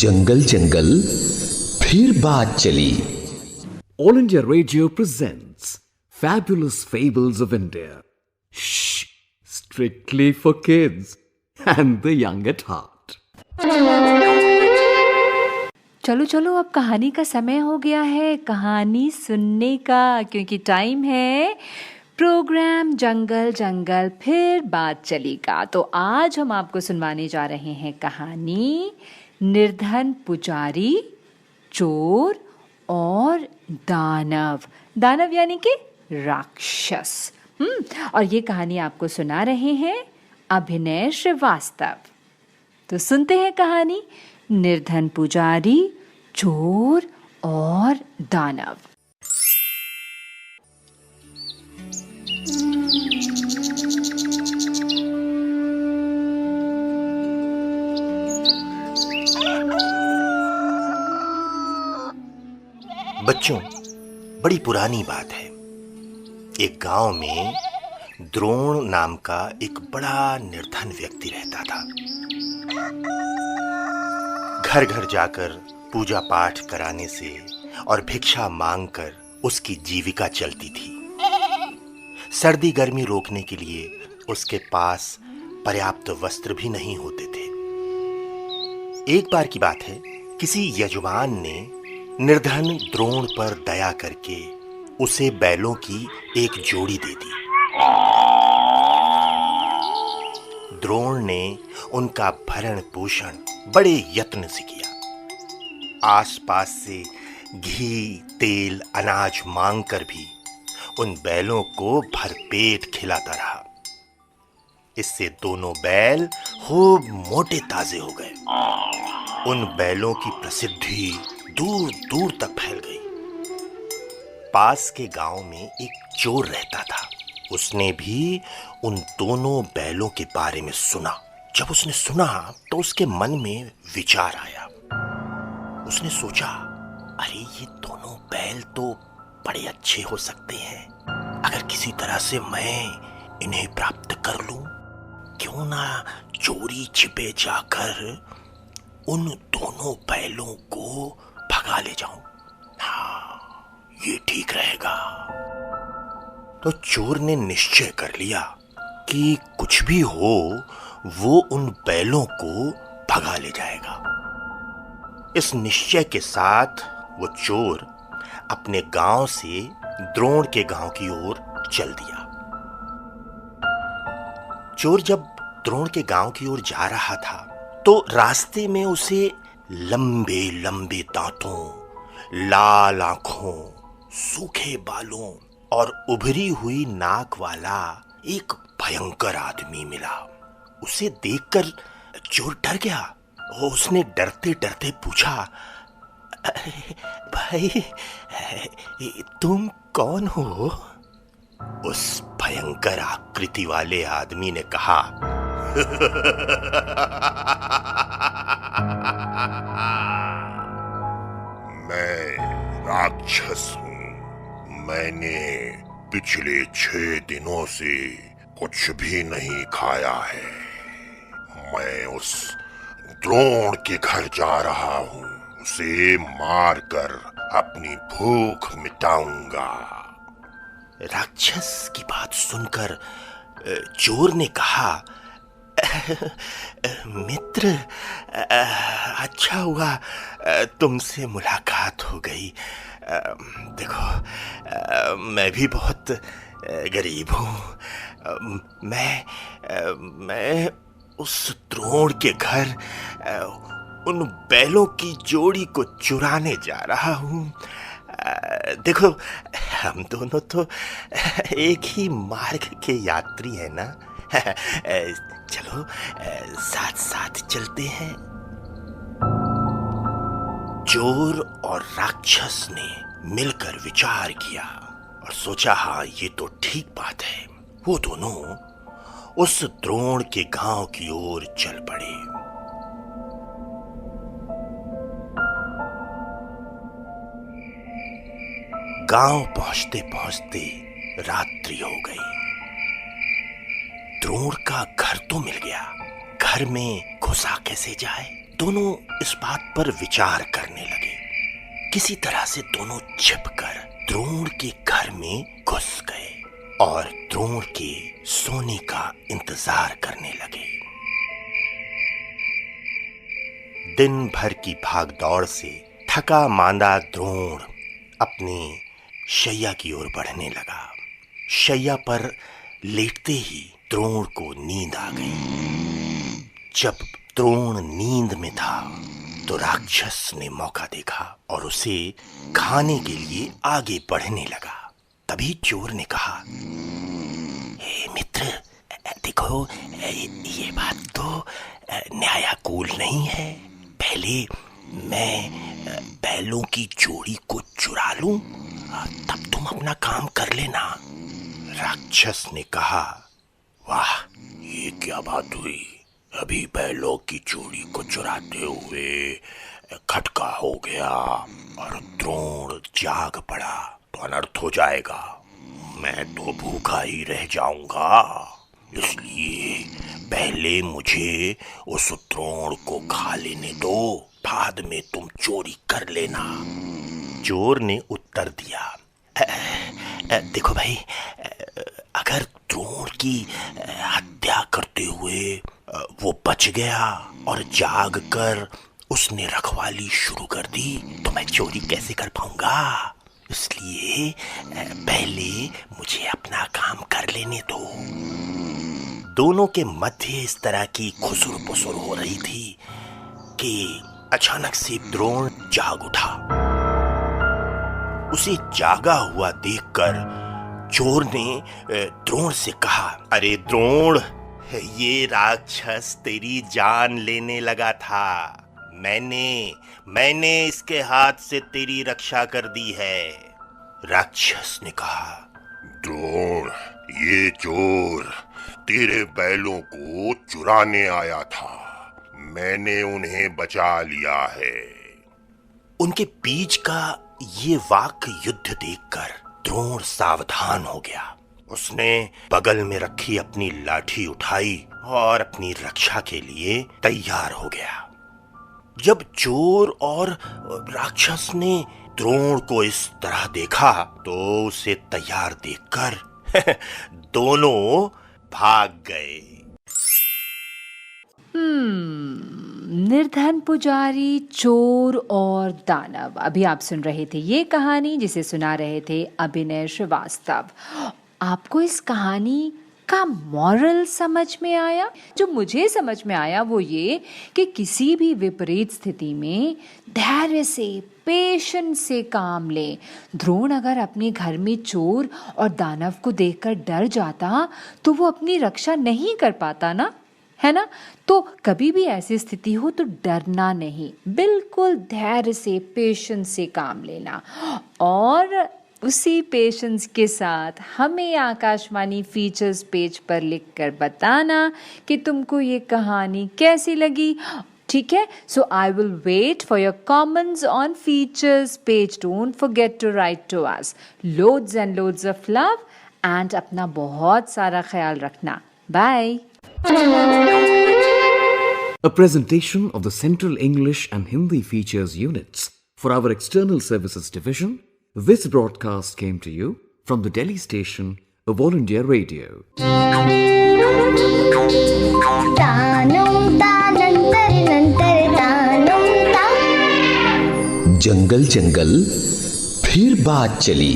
जंगल जंगल फिर बात चली। All India Radio presents Fabulous Fables of India. Shh, strictly for kids and the young at heart. चलो चलो, अब कहानी का समय हो गया है कहानी सुनने का, क्योंकि टाइम है प्रोग्राम जंगल जंगल फिर बात चलेगा। तो आज हम आपको सुनवाने जा रहे हैं कहानी निर्धन पुजारी, चोर और दानव। दानव यानी कि राक्षस। और ये कहानी आपको सुना रहे हैं अभिनय श्रीवास्तव। तो सुनते हैं कहानी निर्धन पुजारी, चोर और दानव। बच्चों, बड़ी पुरानी बात है। एक गांव में द्रोण नाम का एक बड़ा निर्धन व्यक्ति रहता था। घर घर जाकर पूजा पाठ कराने से और भिक्षा मांगकर उसकी जीविका चलती थी। सर्दी गर्मी रोकने के लिए उसके पास पर्याप्त वस्त्र भी नहीं होते थे। एक बार की बात है, किसी यजमान ने निर्धन द्रोण पर दया करके उसे बैलों की एक जोड़ी दे दी। द्रोण ने उनका भरण पोषण बड़े यत्न से किया। आसपास से घी, तेल, अनाज मांगकर भी उन बैलों को भरपेट खिलाता रहा। इससे दोनों बैल खूब मोटे ताजे हो गए। उन बैलों की प्रसिद्धि दूर दूर तक फैल गई। पास के गांव में एक चोर रहता था। उसने भी उन दोनों बैलों के बारे में सुना। जब उसने सुना तो उसके मन में विचार आया। उसने सोचा, अरे ये दोनों बैल तो बड़े अच्छे हो सकते हैं। अगर किसी तरह से मैं इन्हें प्राप्त कर लूं, क्यों ना चोरी छिपे जाकर उन दोनों बैलों को भगा ले जाऊं। हाँ, ये ठीक रहेगा। तो चोर ने निश्चय कर लिया कि कुछ भी हो वो उन बैलों को भगा ले जाएगा। इस निश्चय के साथ वो चोर अपने गांव से द्रोण के गांव की ओर चल दिया। चोर जब द्रोण के गांव की ओर जा रहा था तो रास्ते में उसे लंबे लंबे दांतों, लाल आंखों, सूखे बालों और उभरी हुई नाक वाला एक भयंकर आदमी मिला। उसे देखकर चोर डर गया। उसने डरते डरते पूछा, भाई तुम कौन हो? उस भयंकर आकृति वाले आदमी ने कहा, मैं राक्षस हूँ। मैंने पिछले 6 दिनों से कुछ भी नहीं खाया है। मैं उस द्रोण के घर जा रहा हूँ। उसे मारकर अपनी भूख मिटाऊंगा। राक्षस की बात सुनकर चोर ने कहा, मित्र, अच्छा हुआ तुमसे मुलाकात हो गई। देखो, मैं भी बहुत गरीब हूँ। मैं उस द्रोण के घर उन बैलों की जोड़ी को चुराने जा रहा हूँ। देखो, हम दोनों तो एक ही मार्ग के यात्री हैं ना। चलो साथ साथ चलते हैं। चोर और राक्षस ने मिलकर विचार किया और सोचा, हाँ ये तो ठीक बात है। वो दोनों उस द्रोण के गांव की ओर चल पड़े। गांव पहुंचते पहुंचते रात्रि हो गई। द्रोण का घर तो मिल गया, घर में घुसा कैसे जाए? दोनों इस बात पर विचार करने लगे। किसी तरह से दोनों छिपकर द्रोण के घर में घुस गए और द्रोण के सोने का इंतजार करने लगे। दिन भर की भागदौड़ से थका मांदा द्रोण अपनी शैया की ओर बढ़ने लगा। शैया पर लेटते ही द्रोण को नींद आ गई। जब द्रोण नींद में था तो राक्षस ने मौका देखा और उसे खाने के लिए आगे बढ़ने लगा। तभी चोर ने कहा, हे मित्र, देखो ये बात तो न्यायाकूल नहीं है। पहले मैं बैलों की जोड़ी को चुरा लूं, तब तुम अपना काम कर लेना। राक्षस ने कहा, वाह, ये क्या बात हुई? अभी बैलों की जोड़ी को चुराते हुए खटका हो गया और द्रोण जाग पड़ा तो अनर्थ हो जाएगा। मैं तो भूखा ही रह जाऊंगा, इसलिए पहले मुझे उस द्रोण को खा लेने दो, बाद में तुम चोरी कर लेना। चोर ने उत्तर दिया, देखो भाई, अगर द्रोण की हत्या करते हुए वो बच गया और जाग कर उसने रखवाली शुरू कर दी तो मैं चोरी कैसे कर पाऊंगा? इसलिए पहले मुझे अपना काम कर लेने दो। दोनों के मध्य इस तरह की खुसुर पुसुर हो रही थी कि अचानक से द्रोण जाग उठा। उसे जागा हुआ देखकर चोर ने द्रोण से कहा, अरे द्रोण, ये राक्षस तेरी जान लेने लगा था। मैंने इसके हाथ से तेरी रक्षा कर दी है। राक्षस ने कहा, द्रोण, ये चोर तेरे बैलों को चुराने आया था। मैंने उन्हें बचा लिया है। उनके बीच का ये वाक युद्ध देखकर द्रोण सावधान हो गया। उसने बगल में रखी अपनी लाठी उठाई और अपनी रक्षा के लिए तैयार हो गया। जब चोर और राक्षस ने द्रोण को इस तरह देखा तो उसे तैयार देखकर दोनों भाग गए। निर्धन पुजारी, चोर और दानव। अभी आप सुन रहे थे ये कहानी जिसे सुना रहे थे अभिनय श्रीवास्तव। आपको इस कहानी का मॉरल समझ में आया? जो मुझे समझ में आया वो ये कि किसी भी विपरीत स्थिति में धैर्य से, पेशेंस से काम ले। द्रोण अगर अपने घर में चोर और दानव को देखकर डर जाता तो वो अपनी रक्षा नहीं कर पाता ना, है ना? तो कभी भी ऐसी स्थिति हो तो डरना नहीं, बिल्कुल धैर्य से, पेशेंस से काम लेना। और उसी पेशेंस के साथ हमें आकाशवाणी फीचर्स पेज पर लिखकर बताना कि तुमको ये कहानी कैसी लगी। ठीक है? So I will wait for your comments on features page. Don't forget to write to us. Loads and loads of love and अपना बहुत सारा ख्याल रखना. Bye. A presentation of the Central English and Hindi Features units for our External Services Division. This broadcast came to you from the Delhi station of All India Radio. जंगल जंगल फिर बात चली।